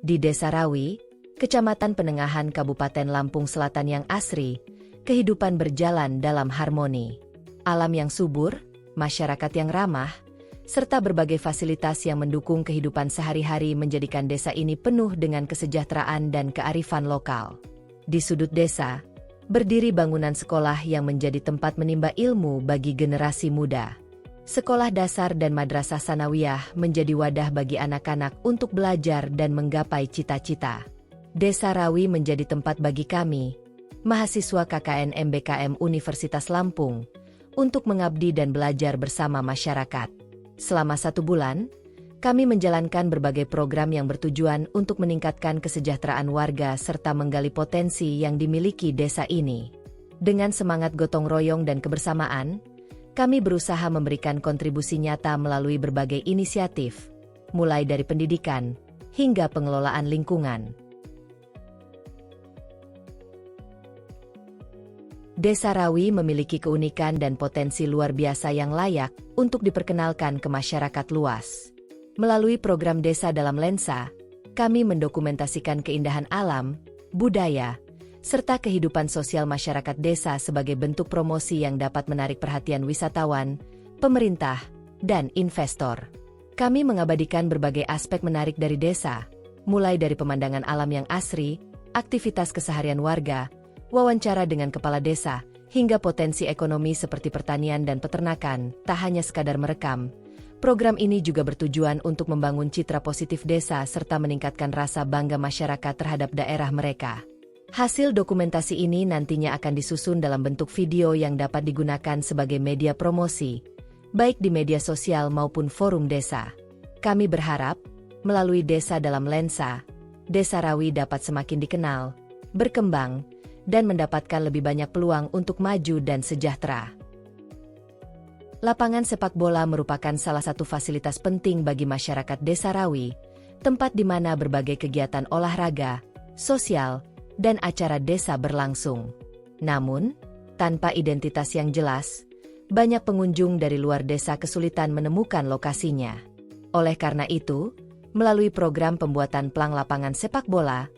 Di Desa Rawi, Kecamatan Penengahan Kabupaten Lampung Selatan yang asri, kehidupan berjalan dalam harmoni. Alam yang subur, masyarakat yang ramah, serta berbagai fasilitas yang mendukung kehidupan sehari-hari menjadikan desa ini penuh dengan kesejahteraan dan kearifan lokal. Di sudut desa, berdiri bangunan sekolah yang menjadi tempat menimba ilmu bagi generasi muda. Sekolah dasar dan madrasah sanawiyah menjadi wadah bagi anak-anak untuk belajar dan menggapai cita-cita. Desa Rawi menjadi tempat bagi kami, mahasiswa KKN MBKM Universitas Lampung, untuk mengabdi dan belajar bersama masyarakat. Selama 1 bulan, kami menjalankan berbagai program yang bertujuan untuk meningkatkan kesejahteraan warga serta menggali potensi yang dimiliki desa ini. Dengan semangat gotong royong dan kebersamaan, kami berusaha memberikan kontribusi nyata melalui berbagai inisiatif, mulai dari pendidikan hingga pengelolaan lingkungan. Desa Rawi memiliki keunikan dan potensi luar biasa yang layak untuk diperkenalkan ke masyarakat luas. Melalui program Desa Dalam Lensa, kami mendokumentasikan keindahan alam, budaya, serta kehidupan sosial masyarakat desa sebagai bentuk promosi yang dapat menarik perhatian wisatawan, pemerintah, dan investor. Kami mengabadikan berbagai aspek menarik dari desa, mulai dari pemandangan alam yang asri, aktivitas keseharian warga, wawancara dengan kepala desa, hingga potensi ekonomi seperti pertanian dan peternakan. Tak hanya sekadar merekam, program ini juga bertujuan untuk membangun citra positif desa serta meningkatkan rasa bangga masyarakat terhadap daerah mereka. Hasil dokumentasi ini nantinya akan disusun dalam bentuk video yang dapat digunakan sebagai media promosi, baik di media sosial maupun forum desa. Kami berharap, melalui Desa Dalam Lensa, Desa Rawi dapat semakin dikenal, berkembang, dan mendapatkan lebih banyak peluang untuk maju dan sejahtera. Lapangan sepak bola merupakan salah satu fasilitas penting bagi masyarakat Desa Rawi, tempat di mana berbagai kegiatan olahraga, sosial, dan acara desa berlangsung. Namun, tanpa identitas yang jelas, banyak pengunjung dari luar desa kesulitan menemukan lokasinya. Oleh karena itu, melalui program pembuatan plang lapangan sepak bola,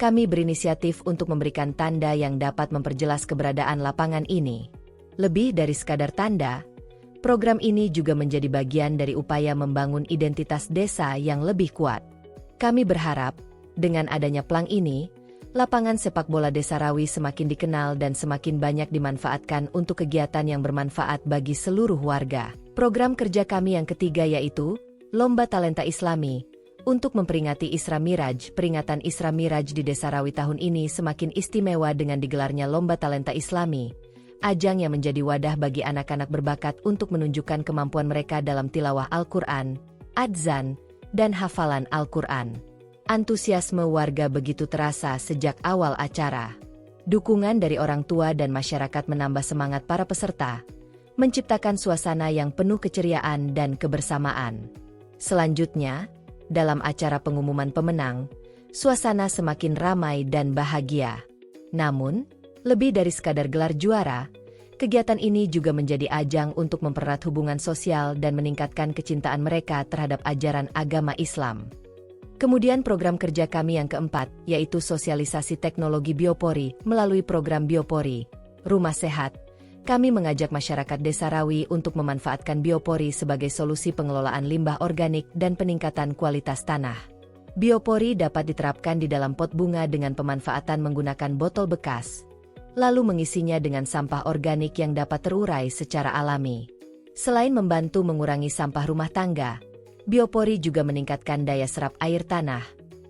kami berinisiatif untuk memberikan tanda yang dapat memperjelas keberadaan lapangan ini. Lebih dari sekadar tanda, program ini juga menjadi bagian dari upaya membangun identitas desa yang lebih kuat. Kami berharap, dengan adanya plang ini, lapangan sepak bola Desa Rawi semakin dikenal dan semakin banyak dimanfaatkan untuk kegiatan yang bermanfaat bagi seluruh warga. Program kerja kami yang ketiga yaitu Lomba Talenta Islami. Untuk memperingati Isra Miraj, peringatan Isra Miraj di Desa Rawi tahun ini semakin istimewa dengan digelarnya Lomba Talenta Islami, ajang yang menjadi wadah bagi anak-anak berbakat untuk menunjukkan kemampuan mereka dalam tilawah Al-Quran, adzan, dan hafalan Al-Quran. Antusiasme warga begitu terasa sejak awal acara. Dukungan dari orang tua dan masyarakat menambah semangat para peserta, menciptakan suasana yang penuh keceriaan dan kebersamaan. Selanjutnya, dalam acara pengumuman pemenang, suasana semakin ramai dan bahagia. Namun, lebih dari sekadar gelar juara, kegiatan ini juga menjadi ajang untuk mempererat hubungan sosial dan meningkatkan kecintaan mereka terhadap ajaran agama Islam. Kemudian program kerja kami yang keempat, yaitu sosialisasi teknologi biopori. Melalui program biopori, Rumah Sehat, kami mengajak masyarakat Desa Rawi untuk memanfaatkan biopori sebagai solusi pengelolaan limbah organik dan peningkatan kualitas tanah. Biopori dapat diterapkan di dalam pot bunga dengan pemanfaatan menggunakan botol bekas, lalu mengisinya dengan sampah organik yang dapat terurai secara alami. Selain membantu mengurangi sampah rumah tangga, biopori juga meningkatkan daya serap air tanah,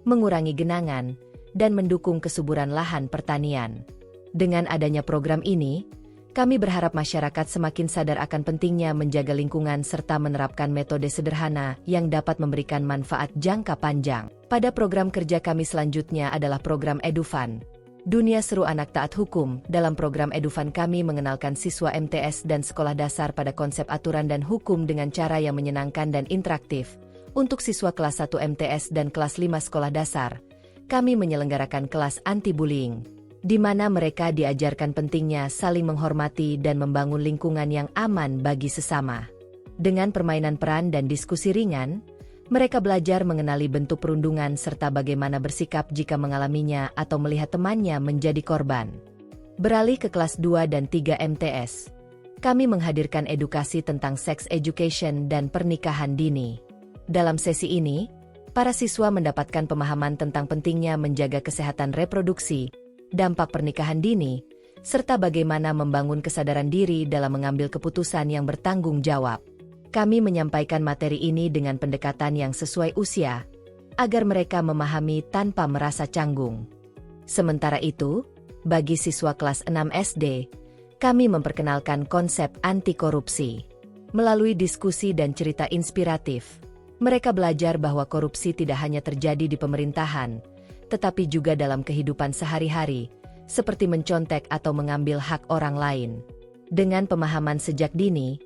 mengurangi genangan, dan mendukung kesuburan lahan pertanian. Dengan adanya program ini, kami berharap masyarakat semakin sadar akan pentingnya menjaga lingkungan serta menerapkan metode sederhana yang dapat memberikan manfaat jangka panjang. Pada program kerja kami selanjutnya adalah program EduFun, Dunia Seru Anak Taat Hukum. Dalam program EduFun kami mengenalkan siswa MTS dan sekolah dasar pada konsep aturan dan hukum dengan cara yang menyenangkan dan interaktif. Untuk siswa kelas 1 MTS dan kelas 5 sekolah dasar, kami menyelenggarakan kelas anti-bullying, di mana mereka diajarkan pentingnya saling menghormati dan membangun lingkungan yang aman bagi sesama. Dengan permainan peran dan diskusi ringan, Mereka belajar mengenali bentuk perundungan serta bagaimana bersikap jika mengalaminya atau melihat temannya menjadi korban. Beralih ke kelas 2 dan 3 MTS. Kami menghadirkan edukasi tentang sex education dan pernikahan dini. Dalam sesi ini, para siswa mendapatkan pemahaman tentang pentingnya menjaga kesehatan reproduksi, dampak pernikahan dini, serta bagaimana membangun kesadaran diri dalam mengambil keputusan yang bertanggung jawab. Kami menyampaikan materi ini dengan pendekatan yang sesuai usia, agar mereka memahami tanpa merasa canggung. Sementara itu, bagi siswa kelas 6 SD, kami memperkenalkan konsep anti korupsi. Melalui diskusi dan cerita inspiratif, mereka belajar bahwa korupsi tidak hanya terjadi di pemerintahan, tetapi juga dalam kehidupan sehari-hari, seperti mencontek atau mengambil hak orang lain. Dengan pemahaman sejak dini,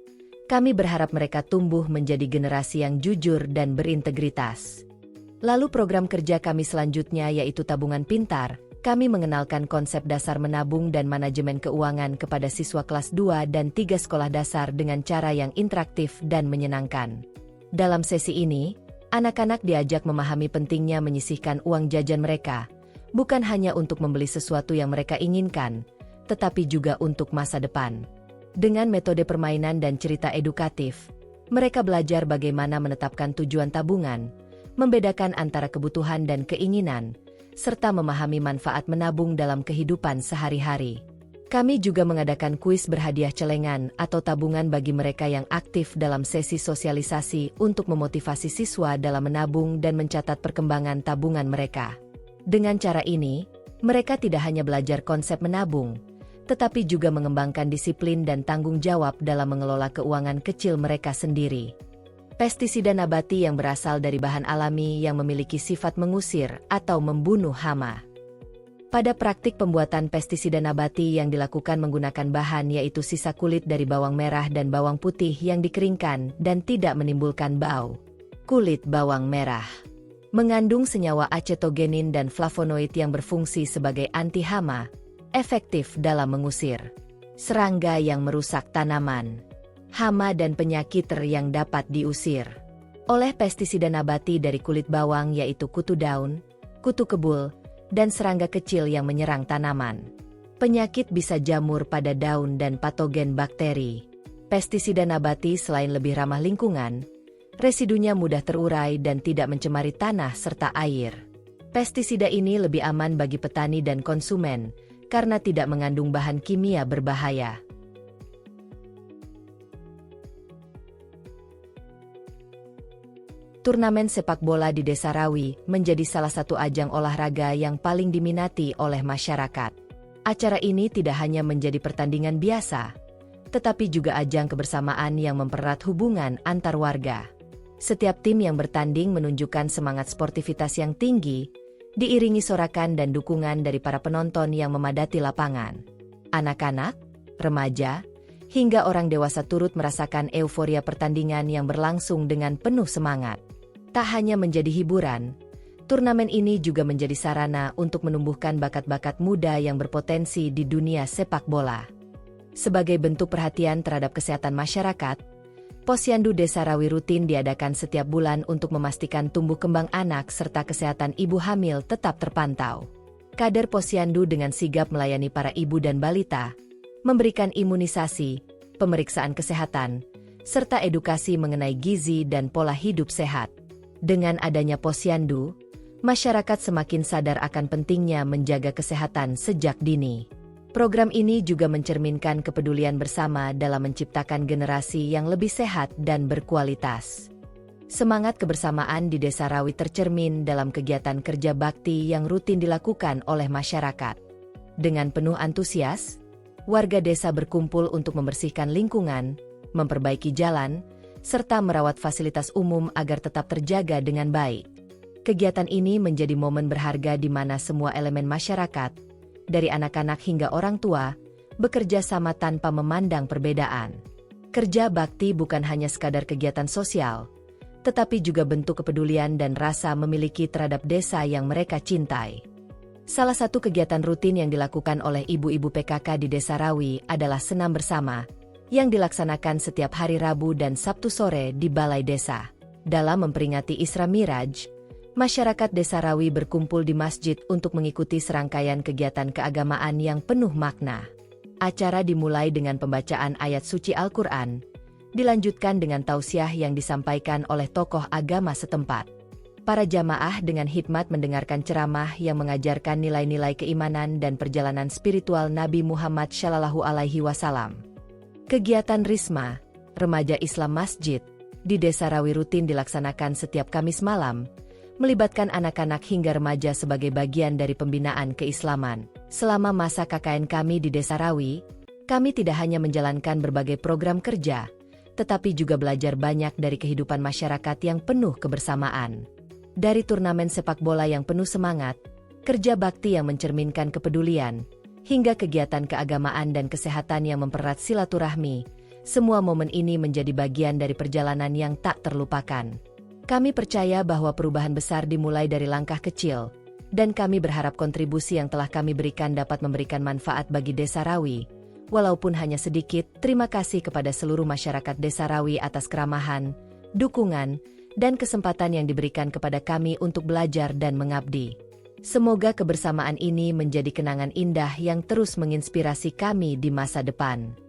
kami berharap mereka tumbuh menjadi generasi yang jujur dan berintegritas. Lalu program kerja kami selanjutnya yaitu tabungan pintar. Kami mengenalkan konsep dasar menabung dan manajemen keuangan kepada siswa kelas 2 dan 3 sekolah dasar dengan cara yang interaktif dan menyenangkan. Dalam sesi ini, anak-anak diajak memahami pentingnya menyisihkan uang jajan mereka, bukan hanya untuk membeli sesuatu yang mereka inginkan, tetapi juga untuk masa depan. Dengan metode permainan dan cerita edukatif, mereka belajar bagaimana menetapkan tujuan tabungan, membedakan antara kebutuhan dan keinginan, serta memahami manfaat menabung dalam kehidupan sehari-hari. Kami juga mengadakan kuis berhadiah celengan atau tabungan bagi mereka yang aktif dalam sesi sosialisasi untuk memotivasi siswa dalam menabung dan mencatat perkembangan tabungan mereka. Dengan cara ini, mereka tidak hanya belajar konsep menabung, tetapi juga mengembangkan disiplin dan tanggung jawab dalam mengelola keuangan kecil mereka sendiri. Pestisida nabati yang berasal dari bahan alami yang memiliki sifat mengusir atau membunuh hama. Pada praktik pembuatan pestisida nabati yang dilakukan menggunakan bahan yaitu sisa kulit dari bawang merah dan bawang putih yang dikeringkan dan tidak menimbulkan bau. Kulit bawang merah mengandung senyawa acetogenin dan flavonoid yang berfungsi sebagai anti hama, efektif dalam mengusir serangga yang merusak tanaman, hama dan penyakit yang dapat diusir oleh pestisida nabati dari kulit bawang yaitu kutu daun, kutu kebul, dan serangga kecil yang menyerang tanaman. Penyakit bisa jamur pada daun dan patogen bakteri. Pestisida nabati selain lebih ramah lingkungan, residunya mudah terurai dan tidak mencemari tanah serta air. Pestisida ini lebih aman bagi petani dan konsumen karena tidak mengandung bahan kimia berbahaya. Turnamen sepak bola di Desa Rawi menjadi salah satu ajang olahraga yang paling diminati oleh masyarakat. Acara ini tidak hanya menjadi pertandingan biasa, tetapi juga ajang kebersamaan yang mempererat hubungan antar warga. Setiap tim yang bertanding menunjukkan semangat sportivitas yang tinggi, diiringi sorakan dan dukungan dari para penonton yang memadati lapangan. Anak-anak, remaja, hingga orang dewasa turut merasakan euforia pertandingan yang berlangsung dengan penuh semangat. Tak hanya menjadi hiburan, turnamen ini juga menjadi sarana untuk menumbuhkan bakat-bakat muda yang berpotensi di dunia sepak bola. Sebagai bentuk perhatian terhadap kesehatan masyarakat, Posyandu Desa Rawi rutin diadakan setiap bulan untuk memastikan tumbuh kembang anak serta kesehatan ibu hamil tetap terpantau. Kader Posyandu dengan sigap melayani para ibu dan balita, memberikan imunisasi, pemeriksaan kesehatan, serta edukasi mengenai gizi dan pola hidup sehat. Dengan adanya Posyandu, masyarakat semakin sadar akan pentingnya menjaga kesehatan sejak dini. Program ini juga mencerminkan kepedulian bersama dalam menciptakan generasi yang lebih sehat dan berkualitas. Semangat kebersamaan di Desa Rawi tercermin dalam kegiatan kerja bakti yang rutin dilakukan oleh masyarakat. Dengan penuh antusias, warga desa berkumpul untuk membersihkan lingkungan, memperbaiki jalan, serta merawat fasilitas umum agar tetap terjaga dengan baik. Kegiatan ini menjadi momen berharga di mana semua elemen masyarakat, dari anak-anak hingga orang tua, bekerja sama tanpa memandang perbedaan. Kerja bakti bukan hanya sekadar kegiatan sosial, tetapi juga bentuk kepedulian dan rasa memiliki terhadap desa yang mereka cintai. Salah satu kegiatan rutin yang dilakukan oleh ibu-ibu PKK di Desa Rawi adalah senam bersama, yang dilaksanakan setiap hari Rabu dan Sabtu sore di Balai Desa. Dalam memperingati Isra Miraj, masyarakat Desa Rawi berkumpul di masjid untuk mengikuti serangkaian kegiatan keagamaan yang penuh makna. Acara dimulai dengan pembacaan ayat suci Al-Quran, dilanjutkan dengan tausiah yang disampaikan oleh tokoh agama setempat. Para jamaah dengan hikmat mendengarkan ceramah yang mengajarkan nilai-nilai keimanan dan perjalanan spiritual Nabi Muhammad SAW. Kegiatan Risma, Remaja Islam Masjid, di Desa Rawi rutin dilaksanakan setiap Kamis malam, melibatkan anak-anak hingga remaja sebagai bagian dari pembinaan keislaman. Selama masa KKN kami di Desa Rawi, kami tidak hanya menjalankan berbagai program kerja, tetapi juga belajar banyak dari kehidupan masyarakat yang penuh kebersamaan. Dari turnamen sepak bola yang penuh semangat, kerja bakti yang mencerminkan kepedulian, hingga kegiatan keagamaan dan kesehatan yang mempererat silaturahmi, semua momen ini menjadi bagian dari perjalanan yang tak terlupakan. Kami percaya bahwa perubahan besar dimulai dari langkah kecil, dan kami berharap kontribusi yang telah kami berikan dapat memberikan manfaat bagi Desa Rawi. Walaupun hanya sedikit, terima kasih kepada seluruh masyarakat Desa Rawi atas keramahan, dukungan, dan kesempatan yang diberikan kepada kami untuk belajar dan mengabdi. Semoga kebersamaan ini menjadi kenangan indah yang terus menginspirasi kami di masa depan.